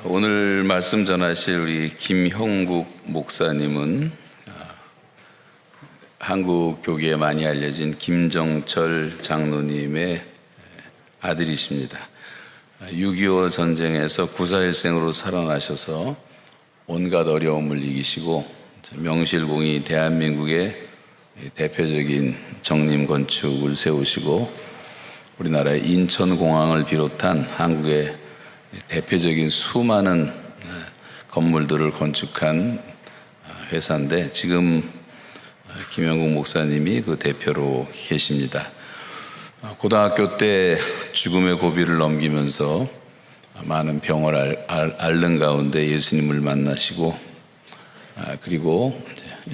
오늘 말씀 전하실 우리 김형국 목사님은 한국 교계에 많이 알려진 김정철 장로님의 아들이십니다. 6.25 전쟁에서 9.4일생으로 살아나셔서 온갖 어려움을 이기시고 명실공히 대한민국의 대표적인 정림 건축을 세우시고 우리나라의 인천공항을 비롯한 한국의 대표적인 수많은 건물들을 건축한 회사인데 지금 김형국 목사님이 그 대표로 계십니다. 고등학교 때 죽음의 고비를 넘기면서 많은 병을 앓는 가운데 예수님을 만나시고 그리고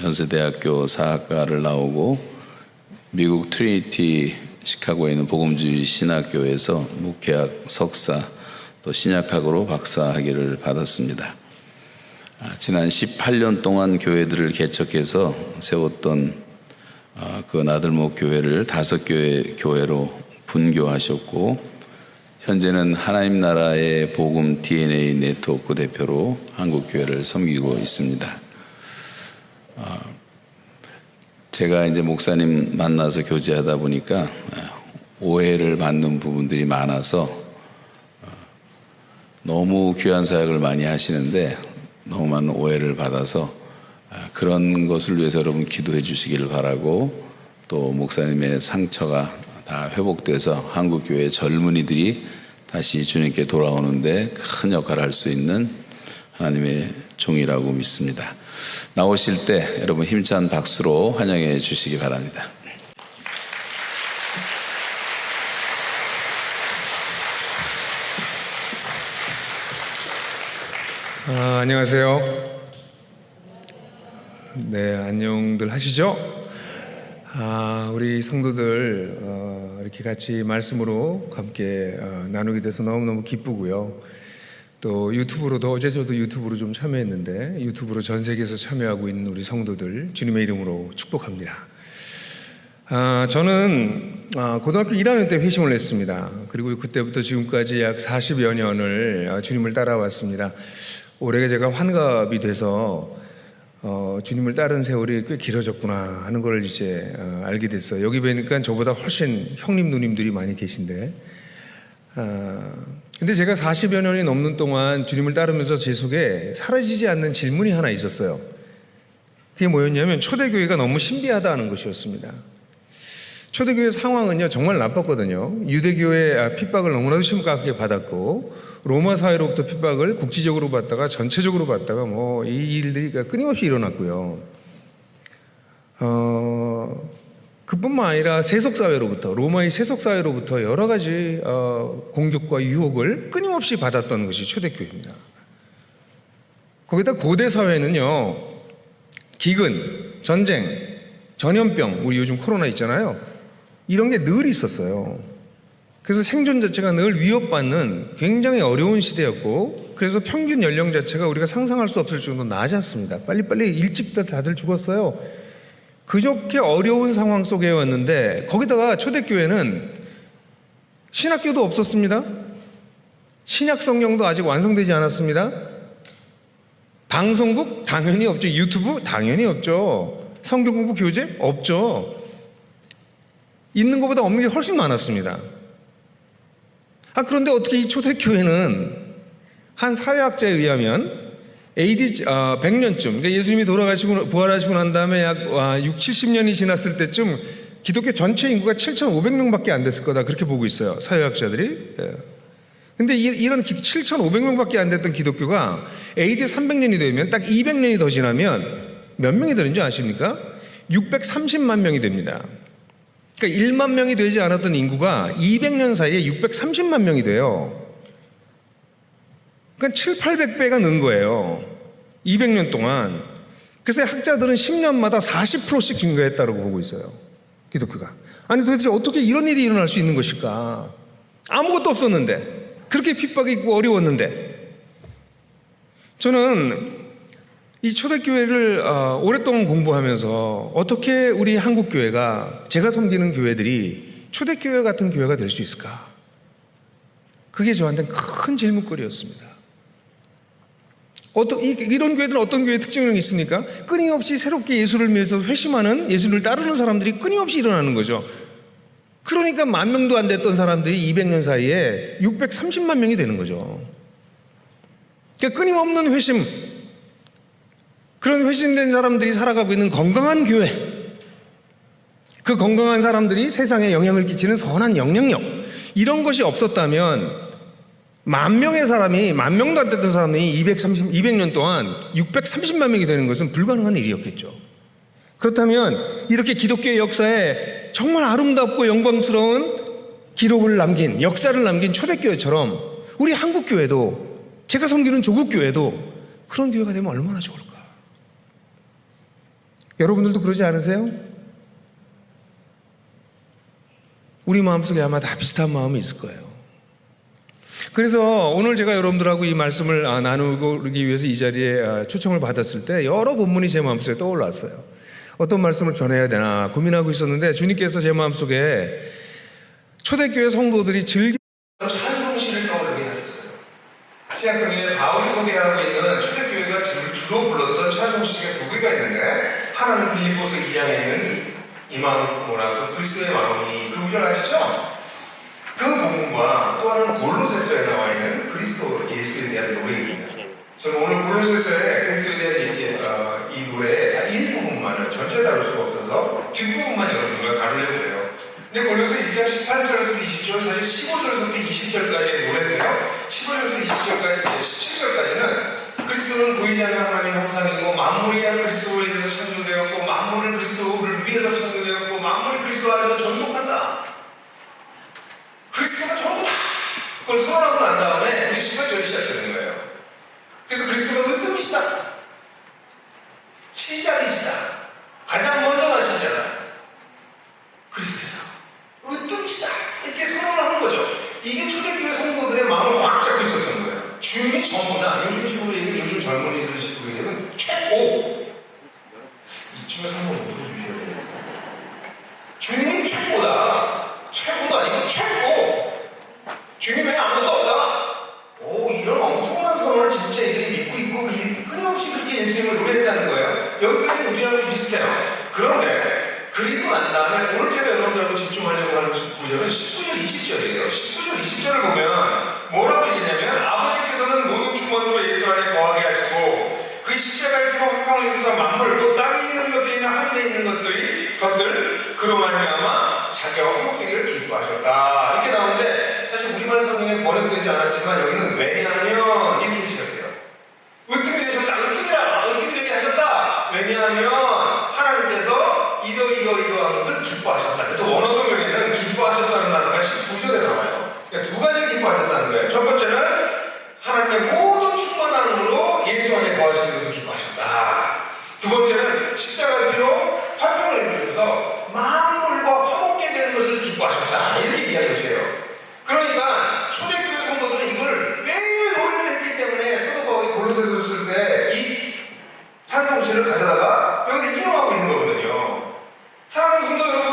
연세대학교 사학과를 나오고 미국 트리니티 시카고에 있는 복음주의 신학교에서 목회학 석사 또 신약학으로 박사학위를 받았습니다. 지난 18년 동안 교회들을 개척해서 세웠던 그 나들목 교회를 5교회 교회로 분교하셨고 현재는 하나님 나라의 복음 DNA 네트워크 대표로 한국교회를 섬기고 있습니다. 제가 이제 목사님 만나서 교제하다 보니까 오해를 받는 부분들이 많아서 너무 귀한 사역을 많이 하시는데 너무 많은 오해를 받아서 그런 것을 위해서 여러분 기도해 주시기를 바라고 또 목사님의 상처가 다 회복돼서 한국교회 젊은이들이 다시 주님께 돌아오는데 큰 역할을 할 수 있는 하나님의 종이라고 믿습니다. 나오실 때 여러분 힘찬 박수로 환영해 주시기 바랍니다. 안녕하세요. 네, 안녕들 하시죠? 우리 성도들 이렇게 같이 말씀으로 함께 나누게 돼서 너무너무 기쁘고요. 또 유튜브로도 어제 저도 유튜브로 좀 참여했는데 유튜브로 전 세계에서 참여하고 있는 우리 성도들 주님의 이름으로 축복합니다. 저는 고등학교 1학년 때 회심을 했습니다. 그리고 그때부터 지금까지 약 40여 년을 주님을 따라왔습니다. 올해 제가 환갑이 돼서 주님을 따른 세월이 꽤 길어졌구나 하는 걸 이제 알게 됐어요. 여기 뵈니까 저보다 훨씬 형님 누님들이 많이 계신데 근데 제가 40여 년이 넘는 동안 주님을 따르면서 제 속에 사라지지 않는 질문이 하나 있었어요. 그게 뭐였냐면 초대교회가 너무 신비하다는 것이었습니다. 초대교회 상황은요 정말 나빴거든요. 유대교회 핍박을 너무나도 심각하게 받았고 로마 사회로부터 핍박을 국지적으로 받다가 전체적으로 받다가 뭐 이 일들이 끊임없이 일어났고요. 그뿐만 아니라 세속사회로부터 로마의 세속사회로부터 여러 가지 공격과 유혹을 끊임없이 받았던 것이 초대교회입니다. 거기다 고대 사회는요 기근, 전쟁, 전염병, 우리 요즘 코로나 있잖아요. 이런 게 늘 있었어요. 그래서 생존 자체가 늘 위협받는 굉장히 어려운 시대였고 그래서 평균 연령 자체가 우리가 상상할 수 없을 정도로 낮았습니다. 빨리빨리 일찍 다들 죽었어요. 그저께 어려운 상황 속에 왔는데 거기다가 초대교회는 신학교도 없었습니다. 신약 성경도 아직 완성되지 않았습니다. 방송국? 당연히 없죠. 유튜브? 당연히 없죠. 성경 공부 교재? 없죠. 있는 것보다 없는 게 훨씬 많았습니다. 그런데 어떻게 이 초대교회는 한 사회학자에 의하면 AD 100년쯤 그러니까 예수님이 돌아가시고 부활하시고 난 다음에 약 6, 70년이 지났을 때쯤 기독교 전체 인구가 7,500명밖에 안 됐을 거다 그렇게 보고 있어요. 사회학자들이. 근데 이런 7,500명밖에 안 됐던 기독교가 AD 300년이 되면 딱 200년이 더 지나면 몇 명이 되는지 아십니까? 630만 명이 됩니다. 그러니까 1만 명이 되지 않았던 인구가 200년 사이에 630만 명이 돼요. 그러니까 7, 800배가 는 거예요. 200년 동안. 그래서 학자들은 10년마다 40%씩 증가했다고 보고 있어요. 기독교가. 아니 도대체 어떻게 이런 일이 일어날 수 있는 것일까? 아무것도 없었는데 그렇게 핍박이 있고 어려웠는데 저는 이 초대교회를 오랫동안 공부하면서 어떻게 우리 한국교회가 제가 섬기는 교회들이 초대교회 같은 교회가 될 수 있을까? 그게 저한테는 큰 질문거리였습니다. 이런 교회들은 어떤 교회의 특징이 있습니까? 끊임없이 새롭게 예수를 위해서 회심하는, 예수를 따르는 사람들이 끊임없이 일어나는 거죠. 그러니까 10,000명도 안 됐던 사람들이 200년 사이에 630만 명이 되는 거죠. 그러니까 끊임없는 회심, 그런 회심된 사람들이 살아가고 있는 건강한 교회, 그 건강한 사람들이 세상에 영향을 끼치는 선한 영향력, 이런 것이 없었다면 10,000명의 사람이, 10,000명도 안 됐던 사람이 200년 동안 630만 명이 되는 것은 불가능한 일이었겠죠. 그렇다면 이렇게 기독교의 역사에 정말 아름답고 영광스러운 기록을 남긴, 역사를 남긴 초대교회처럼 우리 한국교회도, 제가 섬기는 조국교회도 그런 교회가 되면 얼마나 좋을까. 여러분들도 그러지 않으세요? 우리 마음속에 아마 다 비슷한 마음이 있을 거예요. 그래서 오늘 제가 여러분들하고 이 말씀을 나누기 위해서 이 자리에 초청을 받았을 때 여러 본문이 제 마음속에 떠올랐어요. 어떤 말씀을 전해야 되나 고민하고 있었는데, 주님께서 제 마음속에 초대교회 성도들이 즐겨 찬송시를 떠오르게 하셨어요. 신약성경에 바울이 소개하고 있는 초대교회가 주로 불렀던 찬송시가 2개가 있는데, 하나는 빌립보서 2장에 있는 이 마음을 품으라고, 그리스도의 마음이, 그 구절 아시죠? 그 본문과 또 하나는 골로새서에 나와 있는 그리스도 예수에 대한 노래입니다. 저는 오늘 골로새서에 그리스도에 대한 이 노래의 일부분만을 전체 다룰 수가 없어서 뒷부분만 여러분과 다루려고 해요. 근데 골로새 1장 18절에서부터 20절, 사실 15절에서부터 20절까지의 노래인데요. 15절에서부터 20절까지, 17절까지는 그리스도는 보이지 않는 하나님의 형상이고 만물이 그리스도로 인해서 창조되었고 만물은 그리스도를 위해서 창조되었고 만물이 그리스도 안에서 존속한다. 그리스도가 전부다. 그걸 선언하고 난 다음에 우리 18절이 시작되는 거예요. 그래서 그리스도가 으뜸이시다, 시작이시다, 가장 먼저 나신 자다, 그리스도에서 으뜸이시다, 이렇게 선언을 하는 거죠. 이게 초대교회 성도들의 마음을 확 잡고 있었던 거예요. 주님이 전부다. 요즘 식으로 얘기하면, 요즘 젊은이들 식으로 얘기하면 최고. 이쯤에서 한번 웃어주셔야 돼요. 주님이 최고다. 최고도 아니고 최고. 주님 외에 아무도 없다. 오, 이런 엄청난 선언을 진짜 이들이 믿고 있고 끊임없이 그렇게 예수님을 노래했다는 거예요. 여기까지 우리랑 비슷해요. 그런데 그리고 난 다음에 오늘 제가 여러분들하고 집중하려고 하는 구절은 19절 20절이에요 19절 20절을 보면 뭐라고 얘기냐면, 아버지께서는 모든 충만으로 예수 안에 거하게 하시고 그 십자가의 피로 화평을 이루사 만물, 또 땅에 있는 것들이나 하늘에 있는 것들 그로 말미암아 자기와 화목되기를 기뻐하셨다, 이렇게 나오는데, 사실 우리말 성경에 번역되지 않았지만 여기는 왜냐하면 이렇게 시작해요. 으뜸이 되셨다, 으뜸이 되게 하셨다. 왜냐하면 하나님께서 이러한 것을 기뻐하셨다. 그래서 원어 성경에는 기뻐하셨다는 단어가 19절에 나와요. 그러니까 2가지를 기뻐하셨다는 거예요. 첫 번째는 하나님의 모든 충만함으로 예수 안에 거하시는 것을 기뻐하셨다. 두 번째는 십자가의 피로 화평을 이루셔서 만물과 화목게 되는 것을 기뻐하셨다, 이렇게 이야기를 해요. 그러니까 초대교회 성도들은 이걸 매일 노래를 했기 때문에 사도 바울이 골로새서 쓸 때 이 찬송시를 가져다가 여기다 인용하고 있는 거거든요. 사랑하는 성도 여러분,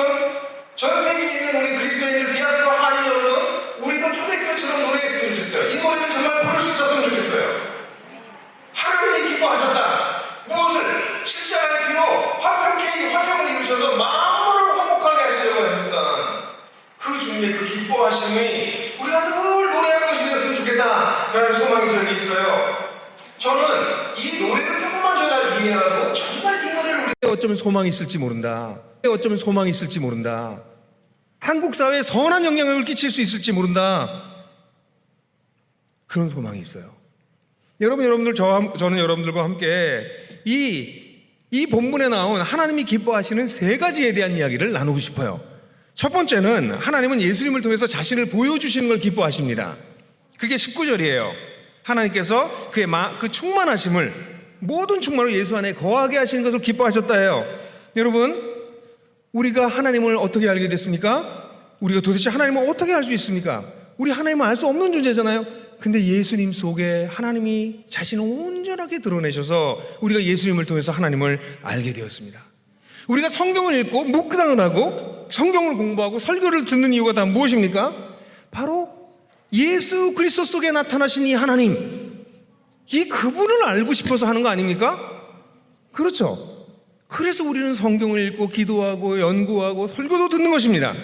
전 세계에 있는 우리 그리스도인들, 디아스포라 한인 여러분, 우리도 초대교회처럼 노래했으면 좋겠어요. 이 노래를 정말 부를 수 있었으면 좋겠어요. 하나님이 기뻐하셨다. 무엇을? 십자가의 피로 화평을 이루셔서 만물을 화목하게 하시려고 하셨다. 그 주님의 그 기뻐하심이 우리가 늘 노래하는 것이 되었으면 좋겠다라는 소망이 저에게 있어요. 저는 이 노래를 조금만 제가 이해하고 정말 이 노래를 우리가 어쩌면 소망이 있을지 모른다. 한국 사회에 선한 영향력을 끼칠 수 있을지 모른다. 그런 소망이 있어요. 여러분들, 저는 여러분들과 함께 이 본문에 나온 하나님이 기뻐하시는 3가지에 대한 이야기를 나누고 싶어요. 첫 번째는 하나님은 예수님을 통해서 자신을 보여주시는 걸 기뻐하십니다. 그게 19절이에요. 하나님께서 그 충만하심을, 모든 충만으로 예수 안에 거하게 하시는 것을 기뻐하셨다 해요. 여러분, 우리가 하나님을 어떻게 알게 됐습니까? 우리가 도대체 하나님을 어떻게 알 수 있습니까? 우리 하나님을 알 수 없는 존재잖아요. 근데 예수님 속에 하나님이 자신을 온전하게 드러내셔서 우리가 예수님을 통해서 하나님을 알게 되었습니다. 우리가 성경을 읽고 묵상을 하고 성경을 공부하고 설교를 듣는 이유가 다 무엇입니까? 바로 예수 그리스도 속에 나타나신 이 하나님, 이 그분을 알고 싶어서 하는 거 아닙니까? 그렇죠. 그래서 우리는 성경을 읽고 기도하고 연구하고 설교도 듣는 것입니다.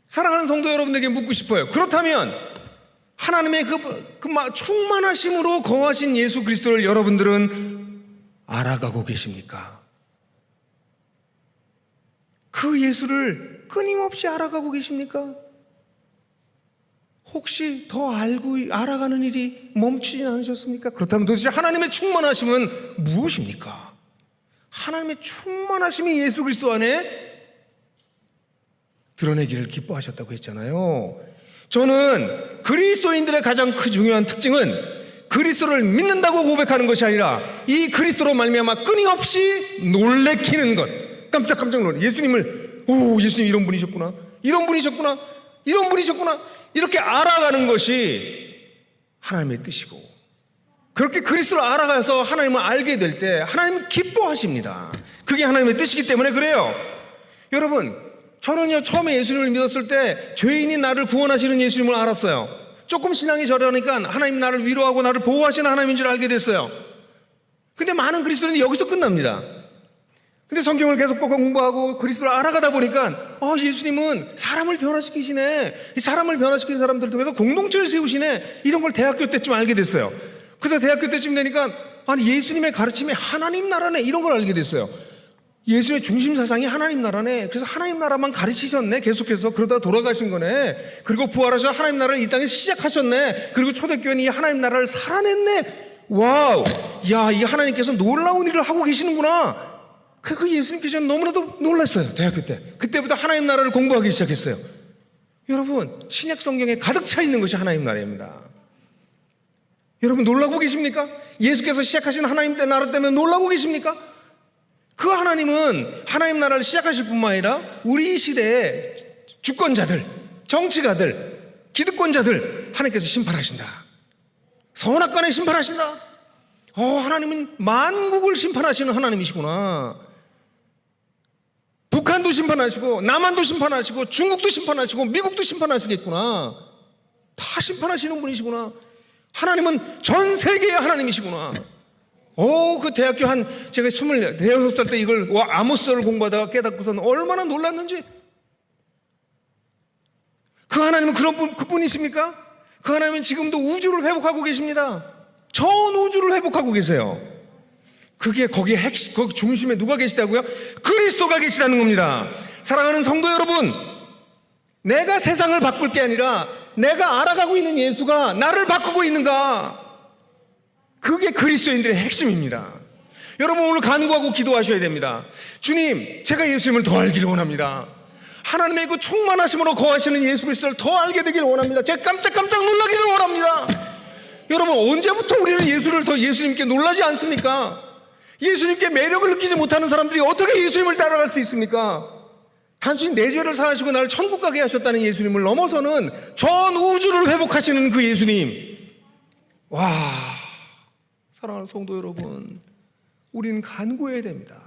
사랑하는 성도 여러분들에게 묻고 싶어요. 그렇다면 하나님의 충만하심으로 거하신 예수 그리스도를 여러분들은 알아가고 계십니까? 그 예수를 끊임없이 알아가고 계십니까? 혹시 더 알아가는 일이 멈추지 않으셨습니까? 그렇다면 도대체 하나님의 충만하심은 무엇입니까? 하나님의 충만하심이 예수 그리스도 안에 드러내기를 기뻐하셨다고 했잖아요. 저는 그리스도인들의 가장 중요한 특징은 그리스도를 믿는다고 고백하는 것이 아니라 이 그리스도로 말미암아 끊임없이 놀래키는 것. 깜짝깜짝 놀래. 예수님을 예수님 이런 분이셨구나. 이런 분이셨구나. 이런 분이셨구나. 이렇게 알아가는 것이 하나님의 뜻이고, 그렇게 그리스도를 알아가서 하나님을 알게 될 때 하나님은 기뻐하십니다. 그게 하나님의 뜻이기 때문에 그래요. 여러분, 저는요 처음에 예수님을 믿었을 때 죄인인 나를 구원하시는 예수님을 알았어요. 조금 신앙이 저러니까 하나님 나를 위로하고 나를 보호하시는 하나님인 줄 알게 됐어요. 근데 많은 그리스도인이 여기서 끝납니다. 근데 성경을 계속 공부하고 그리스도를 알아가다 보니까 예수님은 사람을 변화시키시네. 이 사람을 변화시킨 사람들 통해서 공동체를 세우시네. 이런 걸 대학교 때쯤 알게 됐어요. 그래서 대학교 때쯤 되니까 예수님의 가르침이 하나님 나라네, 이런 걸 알게 됐어요. 예수의 중심 사상이 하나님 나라네. 그래서 하나님 나라만 가르치셨네. 계속해서 그러다 돌아가신 거네. 그리고 부활하셔서 하나님 나라를 이 땅에 시작하셨네. 그리고 초대교회는 이 하나님 나라를 살아냈네. 와우, 야, 이 하나님께서 놀라운 일을 하고 계시는구나. 그 예수님께서 너무나도 놀랐어요. 대학교 때. 그때부터 하나님 나라를 공부하기 시작했어요. 여러분, 신약 성경에 가득 차 있는 것이 하나님 나라입니다. 여러분, 놀라고 계십니까? 예수께서 시작하신 하나님 나라 때문에 놀라고 계십니까? 그 하나님은 하나님 나라를 시작하실 뿐만 아니라 우리 시대의 주권자들, 정치가들, 기득권자들 하나님께서 심판하신다. 선악간에 심판하신다. 하나님은 만국을 심판하시는 하나님이시구나. 북한도 심판하시고 남한도 심판하시고 중국도 심판하시고 미국도 심판하시겠구나. 다 심판하시는 분이시구나. 하나님은 전 세계의 하나님이시구나. 그 대학교 제가 26살 때 이걸 아모스를 공부하다가 깨닫고서는 얼마나 놀랐는지. 그 하나님은 그분이십니까? 그 하나님은 지금도 우주를 회복하고 계십니다. 전 우주를 회복하고 계세요. 그게 거기 중심에 누가 계시다고요? 그리스도가 계시다는 겁니다. 사랑하는 성도 여러분, 내가 세상을 바꿀 게 아니라 내가 알아가고 있는 예수가 나를 바꾸고 있는가? 그게 그리스도인들의 핵심입니다. 여러분, 오늘 간구하고 기도하셔야 됩니다. 주님, 제가 예수님을 더 알기를 원합니다. 하나님의 그 충만하심으로 거하시는 예수 그리스도를 더 알게 되기를 원합니다. 제가 깜짝깜짝 놀라기를 원합니다. 여러분, 언제부터 우리는 예수님께 놀라지 않습니까? 예수님께 매력을 느끼지 못하는 사람들이 어떻게 예수님을 따라갈 수 있습니까? 단순히 내 죄를 사하시고 나를 천국 가게 하셨다는 예수님을 넘어서는 전 우주를 회복하시는 그 예수님. 와, 사랑하는 성도 여러분, 우리는 간구해야 됩니다.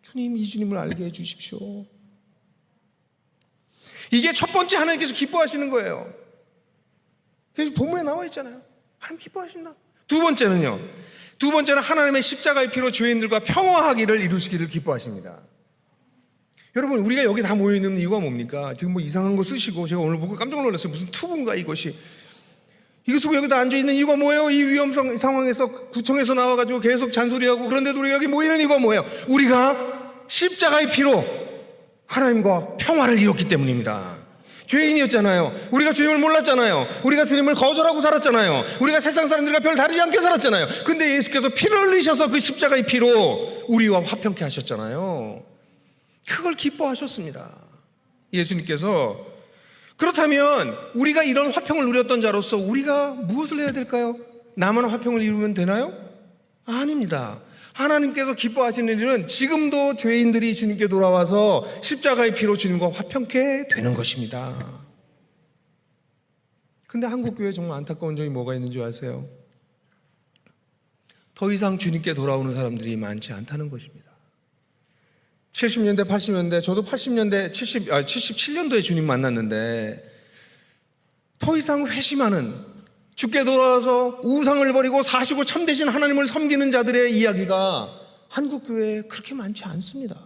주님, 이 주님을 알게 해주십시오. 이게 첫 번째 하나님께서 기뻐하시는 거예요. 그래서 본문에 나와 있잖아요. 하나님 기뻐하신다. 두 번째는 하나님의 십자가의 피로 죄인들과 평화하기를 이루시기를 기뻐하십니다. 여러분, 우리가 여기 다 모여있는 이유가 뭡니까? 지금 뭐 이상한 거 쓰시고, 제가 오늘 보고 깜짝 놀랐어요. 무슨 투구인가 이것이. 이거 쓰고 여기다 앉아있는 이유가 뭐예요? 이 위험 상황에서 구청에서 나와가지고 계속 잔소리하고, 그런데도 우리가 여기 모이는 이유가 뭐예요? 우리가 십자가의 피로 하나님과 평화를 이뤘기 때문입니다. 죄인이었잖아요. 우리가 주님을 몰랐잖아요. 우리가 주님을 거절하고 살았잖아요. 우리가 세상 사람들과 별 다르지 않게 살았잖아요. 근데 예수께서 피를 흘리셔서 그 십자가의 피로 우리와 화평케 하셨잖아요. 그걸 기뻐하셨습니다. 예수님께서. 그렇다면 우리가 이런 화평을 누렸던 자로서 우리가 무엇을 해야 될까요? 나만 화평을 이루면 되나요? 아닙니다. 하나님께서 기뻐하시는 일은 지금도 죄인들이 주님께 돌아와서 십자가의 피로 주님과 화평케 되는 것입니다. 근데 한국교회에 정말 안타까운 점이 뭐가 있는지 아세요? 더 이상 주님께 돌아오는 사람들이 많지 않다는 것입니다. 70년대, 80년대, 저도 77년도에 주님 만났는데 더 이상 회심하는, 죽게 돌아와서 우상을 버리고 사시고 참되신 하나님을 섬기는 자들의 이야기가 한국교회에 그렇게 많지 않습니다.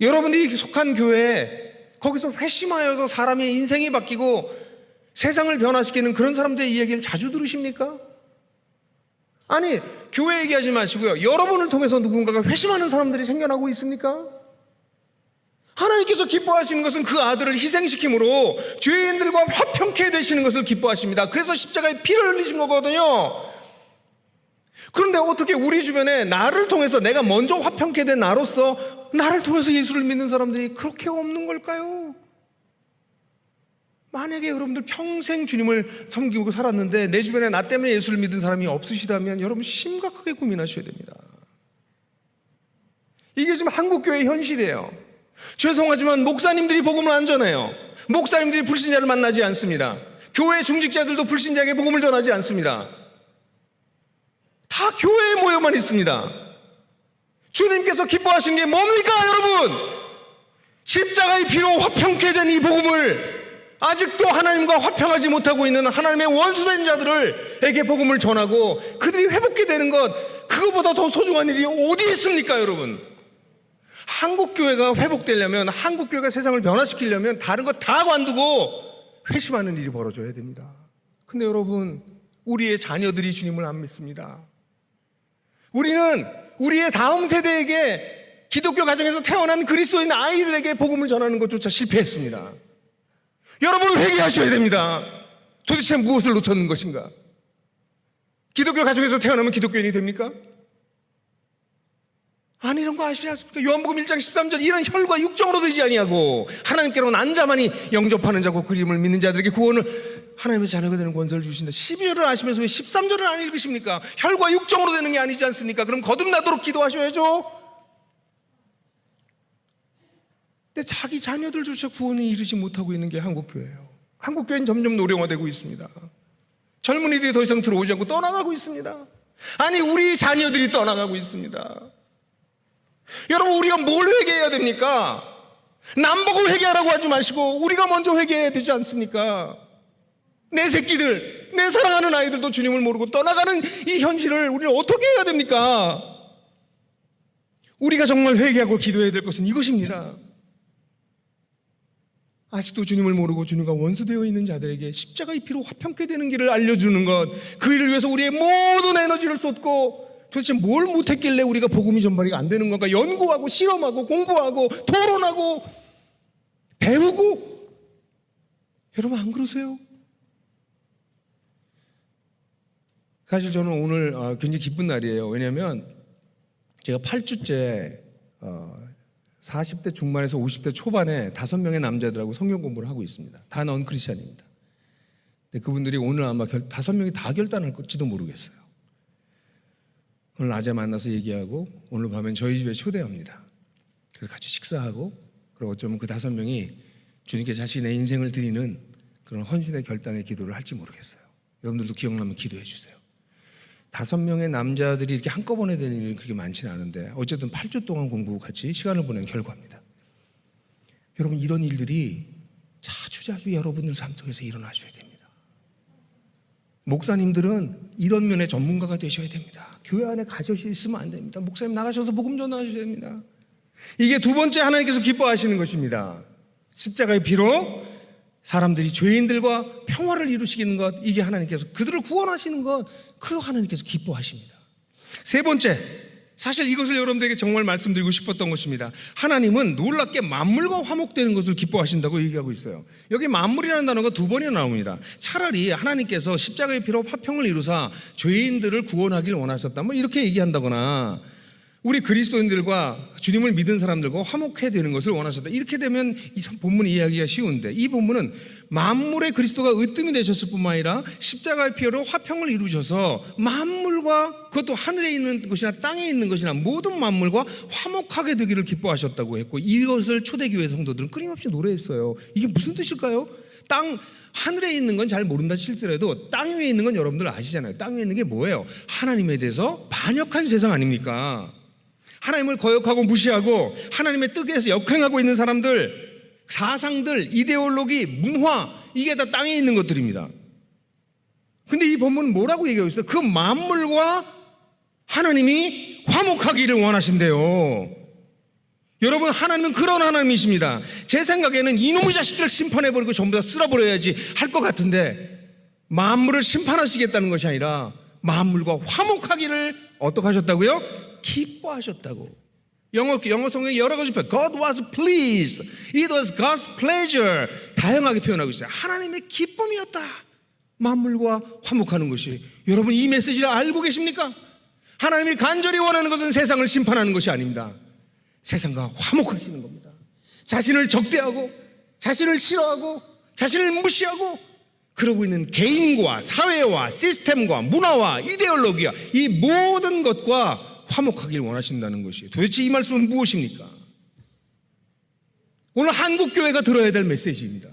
여러분들이 속한 교회에 거기서 회심하여서 사람의 인생이 바뀌고 세상을 변화시키는 그런 사람들의 이야기를 자주 들으십니까? 아니, 교회 얘기하지 마시고요. 여러분을 통해서 누군가가 회심하는 사람들이 생겨나고 있습니까? 하나님께서 기뻐하시는 것은 그 아들을 희생시킴으로 죄인들과 화평케 되시는 것을 기뻐하십니다. 그래서 십자가에 피를 흘리신 거거든요. 그런데 어떻게 우리 주변에 나를 통해서, 내가 먼저 화평케 된 나로서 나를 통해서 예수를 믿는 사람들이 그렇게 없는 걸까요? 만약에 여러분들 평생 주님을 섬기고 살았는데 내 주변에 나 때문에 예수를 믿은 사람이 없으시다면 여러분 심각하게 고민하셔야 됩니다. 이게 지금 한국교회의 현실이에요. 죄송하지만 목사님들이 복음을 안 전해요. 목사님들이 불신자를 만나지 않습니다. 교회 중직자들도 불신자에게 복음을 전하지 않습니다. 다 교회에 모여만 있습니다. 주님께서 기뻐하신 게 뭡니까, 여러분? 십자가의 피로 화평케 된 이 복음을 아직도 하나님과 화평하지 못하고 있는 하나님의 원수된 자들에게 복음을 전하고 그들이 회복게 되는 것, 그것보다 더 소중한 일이 어디 있습니까, 여러분? 한국교회가 회복되려면, 한국교회가 세상을 변화시키려면 다른 것 다 관두고 회심하는 일이 벌어져야 됩니다. 근데 여러분, 우리의 자녀들이 주님을 안 믿습니다. 우리는 우리의 다음 세대에게, 기독교 가정에서 태어난 그리스도인 아이들에게 복음을 전하는 것조차 실패했습니다. 여러분은 회개하셔야 됩니다. 도대체 무엇을 놓쳤는 것인가? 기독교 가정에서 태어나면 기독교인이 됩니까? 아니, 이런 거 아시지 않습니까? 요한복음 1장 13절, 이런 혈과 육정으로 되지 아니하고 하나님께로 난 자만이 영접하는 자고 그림을 믿는 자들에게 구원을, 하나님의 자녀가 되는 권세를 주신다. 12절을 아시면서 왜 13절을 안 읽으십니까? 혈과 육정으로 되는 게 아니지 않습니까? 그럼 거듭나도록 기도하셔야죠. 근데 자기 자녀들조차 구원에 이르지 못하고 있는 게 한국교회예요. 한국교회는 점점 노령화되고 있습니다. 젊은이들이 더 이상 들어오지 않고 떠나가고 있습니다. 아니, 우리 자녀들이 떠나가고 있습니다. 여러분, 우리가 뭘 회개해야 됩니까? 남 보고 회개하라고 하지 마시고 우리가 먼저 회개해야 되지 않습니까? 내 새끼들, 내 사랑하는 아이들도 주님을 모르고 떠나가는 이 현실을 우리는 어떻게 해야 됩니까? 우리가 정말 회개하고 기도해야 될 것은 이것입니다. 아직도 주님을 모르고 주님과 원수되어 있는 자들에게 십자가의 피로 화평케 되는 길을 알려주는 것, 그 일을 위해서 우리의 모든 에너지를 쏟고 도대체 뭘 못했길래 우리가 복음이 전파가 안 되는 건가 연구하고 실험하고 공부하고 토론하고 배우고. 여러분, 안 그러세요? 사실 저는 오늘 굉장히 기쁜 날이에요. 왜냐하면 제가 8주째 40대 중반에서 50대 초반에 5명의 남자들하고 성경 공부를 하고 있습니다. 다 넌크리스천입니다. 근데 그분들이 오늘 아마 5명이 다 결단할지도 모르겠어요. 오늘 낮에 만나서 얘기하고 오늘 밤엔 저희 집에 초대합니다. 그래서 같이 식사하고, 그리고 어쩌면 그 5명이 주님께 자신의 인생을 드리는 그런 헌신의 결단의 기도를 할지 모르겠어요. 여러분들도 기억나면 기도해 주세요. 5명의 남자들이 이렇게 한꺼번에 되는 일이 그렇게 많지는 않은데 어쨌든 8주 동안 공부 같이 시간을 보낸 결과입니다. 여러분, 이런 일들이 자주 여러분들 삶 속에서 일어나셔야 됩니다. 목사님들은 이런 면의 전문가가 되셔야 됩니다. 교회 안에 가져시 있으면 안 됩니다. 목사님 나가셔서 복음 전하셔야 됩니다. 이게 두 번째 하나님께서 기뻐하시는 것입니다. 십자가의 피로 사람들이 죄인들과 평화를 이루시는 것, 이게 하나님께서 그들을 구원하시는 것, 그 하나님께서 기뻐하십니다. 세 번째, 사실 이것을 여러분들에게 정말 말씀드리고 싶었던 것입니다. 하나님은 놀랍게 만물과 화목되는 것을 기뻐하신다고 얘기하고 있어요. 여기 만물이라는 단어가 2번이나 나옵니다. 차라리 하나님께서 십자가의 피로 화평을 이루사 죄인들을 구원하길 원하셨다, 뭐 이렇게 얘기한다거나, 우리 그리스도인들과 주님을 믿은 사람들과 화목해야 되는 것을 원하셨다, 이렇게 되면 이 본문 이야기가 쉬운데, 이 본문은 만물의 그리스도가 으뜸이 되셨을 뿐만 아니라 십자가의 피로 화평을 이루셔서 만물과, 그것도 하늘에 있는 것이나 땅에 있는 것이나 모든 만물과 화목하게 되기를 기뻐하셨다고 했고, 이것을 초대교회 성도들은 끊임없이 노래했어요. 이게 무슨 뜻일까요? 하늘에 있는 건 잘 모른다 실더라도 땅 위에 있는 건 여러분들 아시잖아요. 땅 위에 있는 게 뭐예요? 하나님에 대해서 반역한 세상 아닙니까? 하나님을 거역하고 무시하고 하나님의 뜻에서 역행하고 있는 사람들, 사상들, 이데올로기, 문화, 이게 다 땅에 있는 것들입니다. 근데 이 본문은 뭐라고 얘기하고 있어요? 그 만물과 하나님이 화목하기를 원하신대요. 여러분, 하나님은 그런 하나님이십니다. 제 생각에는 이놈의 자식들 심판해버리고 전부 다 쓸어버려야지 할 것 같은데, 만물을 심판하시겠다는 것이 아니라 만물과 화목하기를 어떻게 하셨다고요? 기뻐하셨다고. 영어 성경에 여러 가지 표현, God was pleased, it was God's pleasure, 다양하게 표현하고 있어요. 하나님의 기쁨이었다, 만물과 화목하는 것이. 여러분, 이 메시지를 알고 계십니까? 하나님이 간절히 원하는 것은 세상을 심판하는 것이 아닙니다. 세상과 화목하시는 겁니다. 자신을 적대하고 자신을 싫어하고 자신을 무시하고 그러고 있는 개인과 사회와 시스템과 문화와 이데올로기와 이 모든 것과 화목하기를 원하신다는 것이, 도대체 이 말씀은 무엇입니까? 오늘 한국교회가 들어야 될 메시지입니다.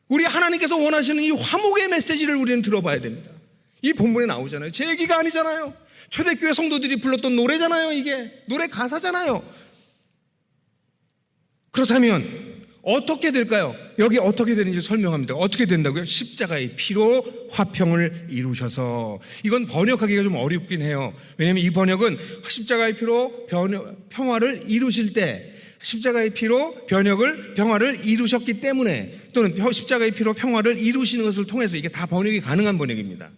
우리 하나님께서 원하시는 이 화목의 메시지를 우리는 들어봐야 됩니다. 이 본문에 나오잖아요. 제 얘기가 아니잖아요. 초대교회 성도들이 불렀던 노래잖아요. 이게 노래 가사잖아요. 그렇다면 어떻게 될까요? 여기 어떻게 되는지 설명합니다. 어떻게 된다고요? 십자가의 피로 화평을 이루셔서. 이건 번역하기가 좀 어렵긴 해요. 왜냐하면 이 번역은 십자가의 피로 평화를 이루실 때, 십자가의 피로 평화를 이루셨기 때문에, 또는 십자가의 피로 평화를 이루시는 것을 통해서, 이게 다 번역이 가능한 번역입니다.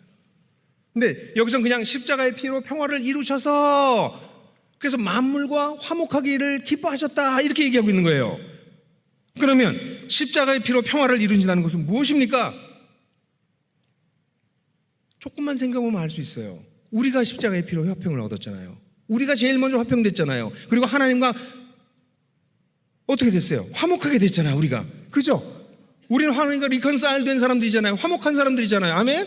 근데 여기서는 그냥 십자가의 피로 평화를 이루셔서, 그래서 만물과 화목하기를 기뻐하셨다, 이렇게 얘기하고 있는 거예요. 그러면 십자가의 피로 평화를 이루신다는 것은 무엇입니까? 조금만 생각하면 알 수 있어요. 우리가 십자가의 피로 화평을 얻었잖아요. 우리가 제일 먼저 화평됐잖아요. 그리고 하나님과 어떻게 됐어요? 화목하게 됐잖아요. 우리가, 그죠? 우리는 하나님과 리컨사일 된 사람들이잖아요. 화목한 사람들이잖아요. 아멘?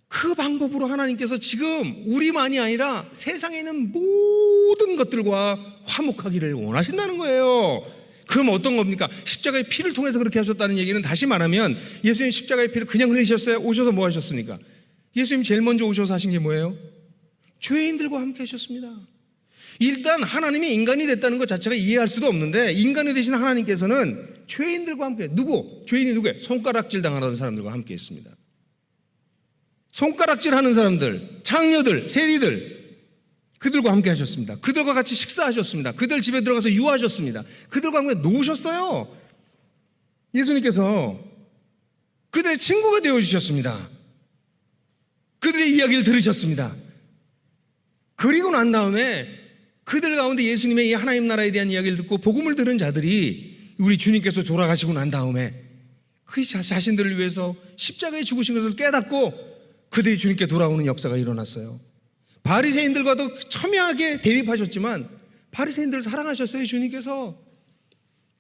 그 방법으로 하나님께서 지금 우리만이 아니라 세상에 있는 모든 것들과 화목하기를 원하신다는 거예요. 그럼 어떤 겁니까? 십자가의 피를 통해서 그렇게 하셨다는 얘기는, 다시 말하면 예수님 십자가의 피를 그냥 흘리셨어요? 오셔서 뭐 하셨습니까? 예수님 제일 먼저 오셔서 하신 게 뭐예요? 죄인들과 함께 하셨습니다. 일단 하나님이 인간이 됐다는 것 자체가 이해할 수도 없는데, 인간이 되신 하나님께서는 죄인들과 함께, 죄인이 누구예요? 손가락질 당하는 사람들과 함께 했습니다. 손가락질 하는 사람들, 장녀들, 세리들, 그들과 함께 하셨습니다. 그들과 같이 식사하셨습니다. 그들 집에 들어가서 유하셨습니다. 그들과 함께 노셨어요. 예수님께서 그들의 친구가 되어주셨습니다. 그들의 이야기를 들으셨습니다. 그리고 난 다음에 그들 가운데 예수님의 이 하나님 나라에 대한 이야기를 듣고 복음을 들은 자들이, 우리 주님께서 돌아가시고 난 다음에 그 자신들을 위해서 십자가에 죽으신 것을 깨닫고 그들이 주님께 돌아오는 역사가 일어났어요. 바리새인들과도 첨예하게 대립하셨지만 바리새인들을 사랑하셨어요, 주님께서.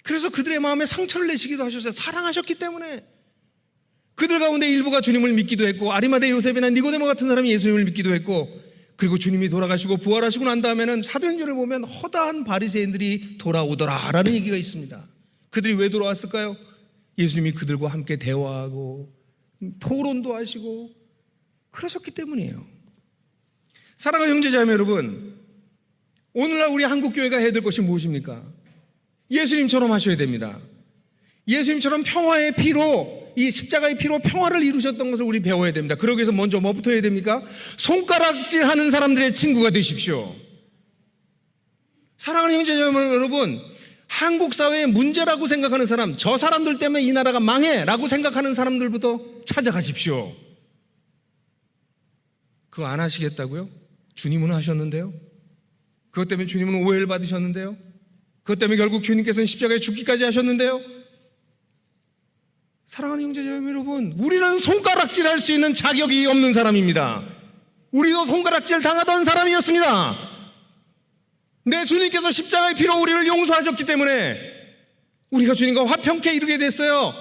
그래서 그들의 마음에 상처를 내시기도 하셨어요. 사랑하셨기 때문에. 그들 가운데 일부가 주님을 믿기도 했고, 아리마대 요셉이나 니고데모 같은 사람이 예수님을 믿기도 했고, 그리고 주님이 돌아가시고 부활하시고 난 다음에는 사도행전을 보면 허다한 바리새인들이 돌아오더라라는 얘기가 있습니다. 그들이 왜 돌아왔을까요? 예수님이 그들과 함께 대화하고 토론도 하시고 그러셨기 때문이에요. 사랑하는 형제자매 여러분, 오늘날 우리 한국교회가 해야 될 것이 무엇입니까? 예수님처럼 하셔야 됩니다. 예수님처럼 평화의 피로, 이 십자가의 피로 평화를 이루셨던 것을 우리 배워야 됩니다. 그러기 위해서 먼저 뭐부터 해야 됩니까? 손가락질 하는 사람들의 친구가 되십시오. 사랑하는 형제자매 여러분, 한국 사회의 문제라고 생각하는 사람, 저 사람들 때문에 이 나라가 망해 라고 생각하는 사람들부터 찾아가십시오. 그거 안 하시겠다고요? 주님은 하셨는데요. 그것 때문에 주님은 오해를 받으셨는데요. 그것 때문에 결국 주님께서는 십자가에 죽기까지 하셨는데요. 사랑하는 형제자매 여러분, 우리는 손가락질 할 수 있는 자격이 없는 사람입니다. 우리도 손가락질 당하던 사람이었습니다. 내 주님께서 십자가의 피로 우리를 용서하셨기 때문에 우리가 주님과 화평케 이루게 됐어요.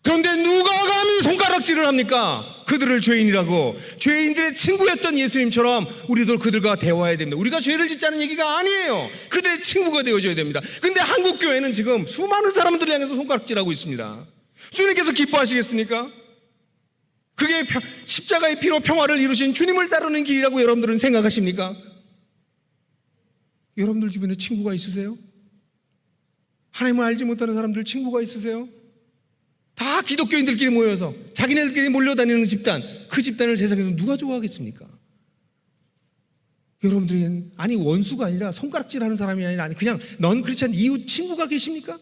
그런데 누가 감히 손가락질을 합니까? 그들을 죄인이라고. 죄인들의 친구였던 예수님처럼 우리도 그들과 대화해야 됩니다. 우리가 죄를 짓자는 얘기가 아니에요. 그들의 친구가 되어줘야 됩니다. 근데 한국교회는 지금 수많은 사람들을 향해서 손가락질하고 있습니다. 주님께서 기뻐하시겠습니까? 그게 십자가의 피로 평화를 이루신 주님을 따르는 길이라고 여러분들은 생각하십니까? 여러분들 주변에 친구가 있으세요? 하나님을 알지 못하는 사람들 친구가 있으세요? 다 다 기독교인들끼리 모여서 자기네들끼리 몰려다니는 집단, 그 집단을 세상에서 누가 좋아하겠습니까? 여러분들은 아니 원수가 아니라 손가락질하는 사람이 아니라 아니 그냥 넌 크리스찬 이웃 친구가 계십니까?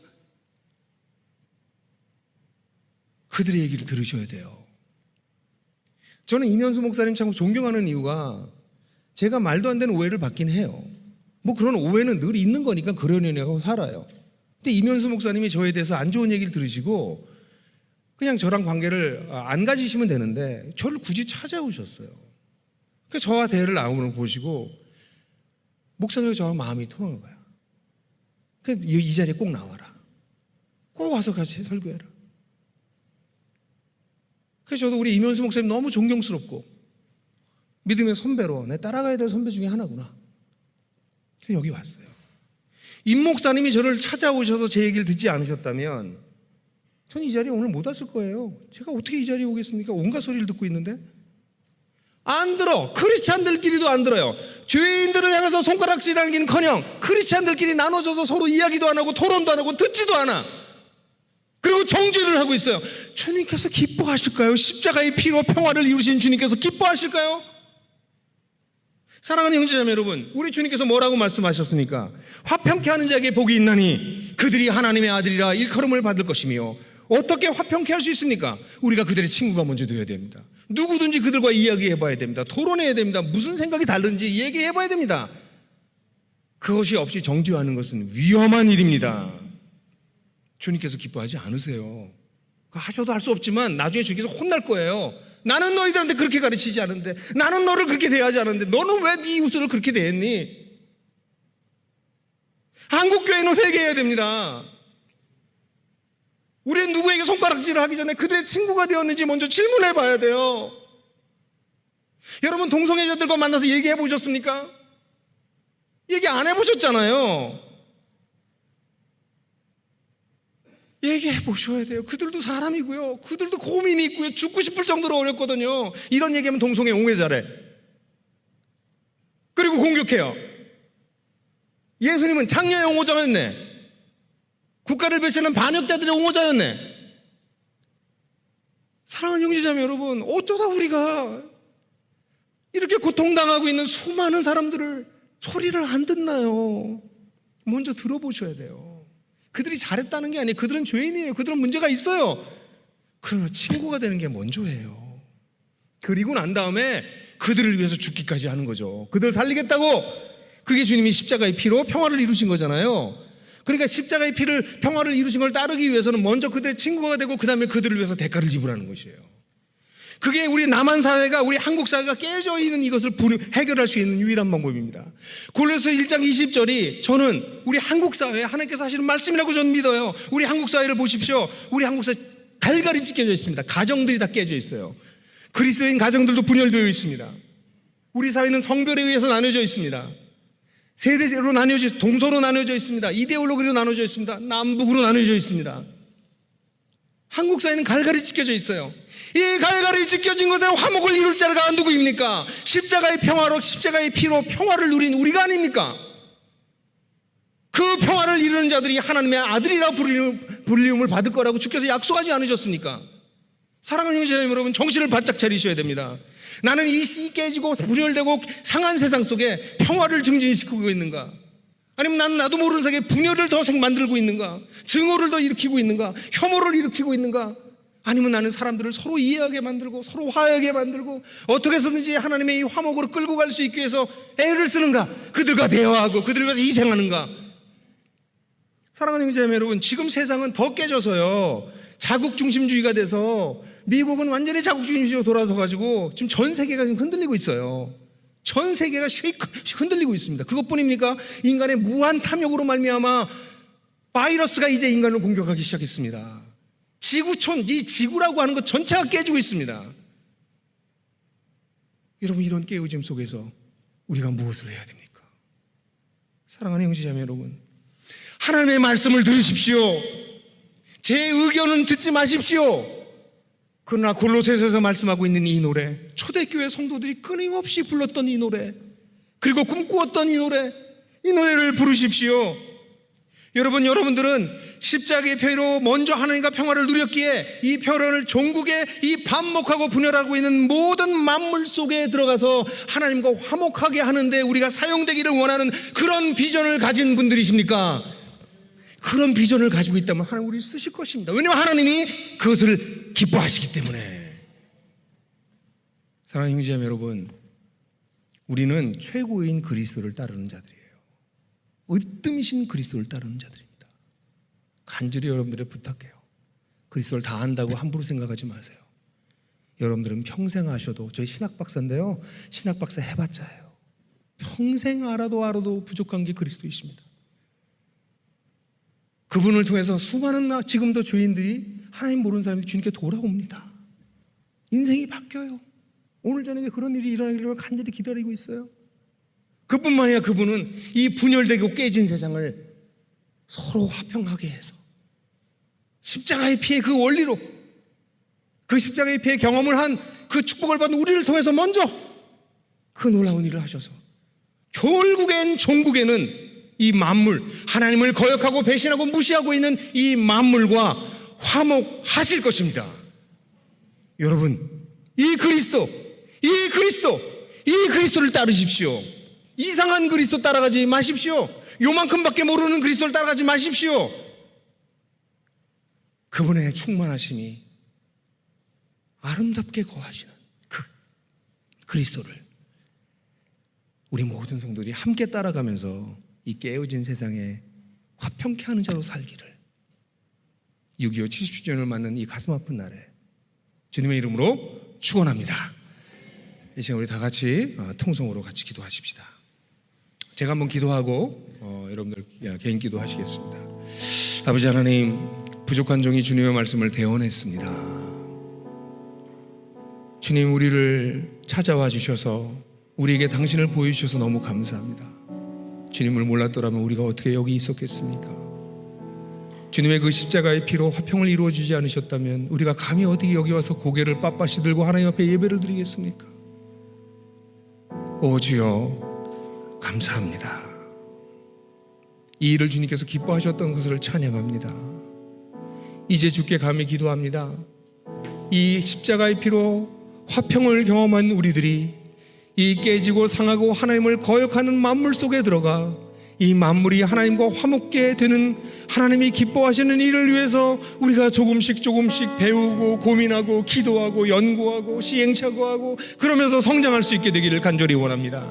그들의 얘기를 들으셔야 돼요. 저는 이면수 목사님 참 존경하는 이유가 제가 말도 안 되는 오해를 받긴 해요. 뭐 그런 오해는 늘 있는 거니까 그러려고 살아요. 근데 이면수 목사님이 저에 대해서 안 좋은 얘기를 들으시고 그냥 저랑 관계를 안 가지시면 되는데 저를 굳이 찾아오셨어요. 그래서 저와 대화를 나누는 걸 보시고 목사님과 저랑 마음이 통한 거야. 그래서 이 자리에 꼭 나와라. 꼭 와서 같이 설교해라. 그래서 저도 우리 이면수 목사님 너무 존경스럽고 믿음의 선배로 내 따라가야 될 선배 중에 하나구나. 그래서 여기 왔어요. 임 목사님이 저를 찾아오셔서 제 얘기를 듣지 않으셨다면 전 이 자리에 오늘 못 왔을 거예요. 제가 어떻게 이 자리에 오겠습니까? 온갖 소리를 듣고 있는데 안 들어. 크리스찬들끼리도 안 들어요. 죄인들을 향해서 손가락질하기는커녕 크리스찬들끼리 나눠져서 서로 이야기도 안 하고 토론도 안 하고 듣지도 않아. 그리고 정죄를 하고 있어요. 주님께서 기뻐하실까요? 십자가의 피로 평화를 이루신 주님께서 기뻐하실까요? 사랑하는 형제자매 여러분, 우리 주님께서 뭐라고 말씀하셨습니까? 화평케 하는 자에게 복이 있나니 그들이 하나님의 아들이라 일컬음을 받을 것이며. 어떻게 화평케 할 수 있습니까? 우리가 그들의 친구가 먼저 되어야 됩니다. 누구든지 그들과 이야기해 봐야 됩니다. 토론해야 됩니다. 무슨 생각이 다른지 얘기해 봐야 됩니다. 그것이 없이 정죄하는 것은 위험한 일입니다. 주님께서 기뻐하지 않으세요. 하셔도 할 수 없지만 나중에 주님께서 혼날 거예요. 나는 너희들한테 그렇게 가르치지 않은데, 나는 너를 그렇게 대하지 않은데 너는 왜 네 이웃을 그렇게 대했니? 한국교회는 회개해야 됩니다. 우리는 누구에게 손가락질을 하기 전에 그들의 친구가 되었는지 먼저 질문해 봐야 돼요. 여러분 동성애자들과 만나서 얘기해 보셨습니까? 얘기 안 해보셨잖아요. 얘기해 보셔야 돼요. 그들도 사람이고요. 그들도 고민이 있고요. 죽고 싶을 정도로 어렵거든요. 이런 얘기하면 동성애 옹회자래. 그리고 공격해요. 예수님은 장녀의 옹호자였네. 국가를 배신하는 반역자들의 옹호자였네. 사랑하는 형제자매 여러분, 어쩌다 우리가 이렇게 고통당하고 있는 수많은 사람들을 소리를 안 듣나요? 먼저 들어보셔야 돼요. 그들이 잘했다는 게 아니에요. 그들은 죄인이에요. 그들은 문제가 있어요. 그러나 친구가 되는 게 먼저예요. 그리고 난 다음에 그들을 위해서 죽기까지 하는 거죠. 그들을 살리겠다고. 그게 주님이 십자가의 피로 평화를 이루신 거잖아요. 그러니까 십자가의 피를 평화를 이루신 걸 따르기 위해서는 먼저 그들의 친구가 되고 그 다음에 그들을 위해서 대가를 지불하는 것이에요. 그게 우리 남한 사회가, 우리 한국 사회가 깨져 있는 이것을 해결할 수 있는 유일한 방법입니다. 골로새 1장 20절이 저는 우리 한국 사회에 하나님께서 하시는 말씀이라고 저는 믿어요. 우리 한국 사회를 보십시오. 우리 한국 사회 갈갈이 찢겨져 있습니다. 가정들이 다 깨져 있어요. 그리스도인 가정들도 분열되어 있습니다. 우리 사회는 성별에 의해서 나눠져 있습니다. 세대로 나눠져, 동서로 나눠져 있습니다. 이데올로기로 나눠져 있습니다. 남북으로 나눠져 있습니다. 한국 사회는 갈갈이 찢겨져 있어요. 이 갈갈이 찢겨진 것에 화목을 이룰 자가 누구입니까? 십자가의 평화로, 십자가의 피로 평화를 누린 우리가 아닙니까? 그 평화를 이루는 자들이 하나님의 아들이라 불리움을 받을 거라고 주께서 약속하지 않으셨습니까? 사랑하는 형제자매 여러분, 정신을 바짝 차리셔야 됩니다. 나는 이 깨지고 분열되고 상한 세상 속에 평화를 증진시키고 있는가? 아니면 나는 나도 모르는 사이에 분열을 더 만들고 있는가? 증오를 더 일으키고 있는가? 혐오를 일으키고 있는가? 아니면 나는 사람들을 서로 이해하게 만들고 서로 화해하게 만들고 어떻게 해서든지 하나님의 이 화목으로 끌고 갈 수 있기 위해서 애를 쓰는가? 그들과 대화하고 그들을 위해서 희생하는가? 사랑하는 형제자매 여러분, 지금 세상은 더 깨져서요, 자국중심주의가 돼서 미국은 완전히 자국중심주의로 돌아서가지고 지금 전 세계가 지금 흔들리고 있어요. 전 세계가 흔들리고 있습니다. 그것뿐입니까? 인간의 무한 탐욕으로 말미암아 바이러스가 이제 인간을 공격하기 시작했습니다. 지구촌, 이 지구라고 하는 것 전체가 깨지고 있습니다. 여러분, 이런 깨어짐 속에서 우리가 무엇을 해야 됩니까? 사랑하는 형제자매 여러분, 하나님의 말씀을 들으십시오. 제 의견은 듣지 마십시오. 그러나 골로새서에서 말씀하고 있는 이 노래, 초대교회 성도들이 끊임없이 불렀던 이 노래, 그리고 꿈꾸었던 이 노래, 이 노래를 부르십시오. 여러분들은 십자가의 피로 먼저 하나님과 평화를 누렸기에 이 평화를 종국에 이 반목하고 분열하고 있는 모든 만물 속에 들어가서 하나님과 화목하게 하는데 우리가 사용되기를 원하는 그런 비전을 가진 분들이십니까? 그런 비전을 가지고 있다면 하나님 우리를 쓰실 것입니다. 왜냐하면 하나님이 그것을 기뻐하시기 때문에. 사랑하는 형제자매 여러분, 우리는 최고인 그리스도를 따르는 자들이에요. 으뜸이신 그리스도를 따르는 자들입니다. 간절히 여러분들에 부탁해요. 그리스도를 다 안다고 함부로 생각하지 마세요. 여러분들은 평생 아셔도, 저희 신학박사인데요, 신학박사 해봤자예요. 평생 알아도 부족한 게 그리스도이십니다. 그분을 통해서 수많은 지금도 죄인들이, 하나님 모르는 사람이 주님께 돌아옵니다. 인생이 바뀌어요. 오늘 저녁에 그런 일이 일어나기를 간절히 기다리고 있어요. 그뿐만 아니라 그분은 이 분열되고 깨진 세상을 서로 화평하게 해서 십자가의 피의 그 원리로, 그 십자가의 피의 경험을 한 그 축복을 받은 우리를 통해서 먼저 그 놀라운 일을 하셔서 결국엔 종국에는 이 만물, 하나님을 거역하고 배신하고 무시하고 있는 이 만물과 화목하실 것입니다. 여러분, 이 그리스도를 따르십시오. 이상한 그리스도 따라가지 마십시오. 요만큼밖에 모르는 그리스도를 따라가지 마십시오. 그분의 충만하심이 아름답게 거하시는 그 그리스도를 우리 모든 성도들이 함께 따라가면서 이 깨어진 세상에 화평케 하는 자로 살기를 6.25 70주년을 맞는 이 가슴 아픈 날에 주님의 이름으로 축원합니다. 이 시간 우리 다 같이 통성으로 같이 기도하십시다. 제가 한번 기도하고 여러분들 개인 기도하시겠습니다. 아버지 하나님, 부족한 종이 주님의 말씀을 대언했습니다. 주님, 우리를 찾아와 주셔서 우리에게 당신을 보여주셔서 너무 감사합니다. 주님을 몰랐더라면 우리가 어떻게 여기 있었겠습니까? 주님의 그 십자가의 피로 화평을 이루어주지 않으셨다면 우리가 감히 어디 여기 와서 고개를 빳빳이 들고 하나님 앞에 예배를 드리겠습니까? 오 주여, 감사합니다. 이 일을 주님께서 기뻐하셨던 것을 찬양합니다. 이제 주께 감히 기도합니다. 이 십자가의 피로 화평을 경험한 우리들이 이 깨지고 상하고 하나님을 거역하는 만물 속에 들어가 이 만물이 하나님과 화목게 되는, 하나님이 기뻐하시는 일을 위해서 우리가 조금씩 배우고 고민하고 기도하고 연구하고 시행착오하고 그러면서 성장할 수 있게 되기를 간절히 원합니다.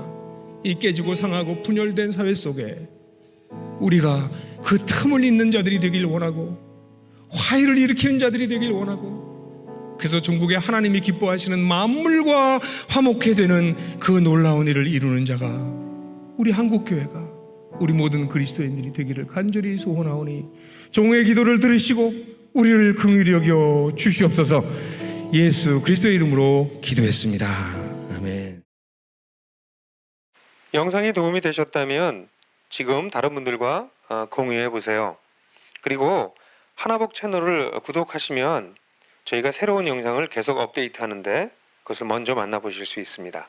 이 깨지고 상하고 분열된 사회 속에 우리가 그 틈을 잇는 자들이 되길 원하고 화해를 일으키는 자들이 되길 원하고, 그래서 종국에 하나님이 기뻐하시는 만물과 화목해 되는 그 놀라운 일을 이루는 자가 우리 한국교회가, 우리 모든 그리스도인들이 되기를 간절히 소원하오니 종의 기도를 들으시고 우리를 긍휼히 여겨 주시옵소서. 예수 그리스도의 이름으로 기도했습니다. 아멘. 영상이 도움이 되셨다면 지금 다른 분들과 공유해 보세요. 그리고 하나복 채널을 구독하시면 저희가 새로운 영상을 계속 업데이트하는데 그것을 먼저 만나보실 수 있습니다.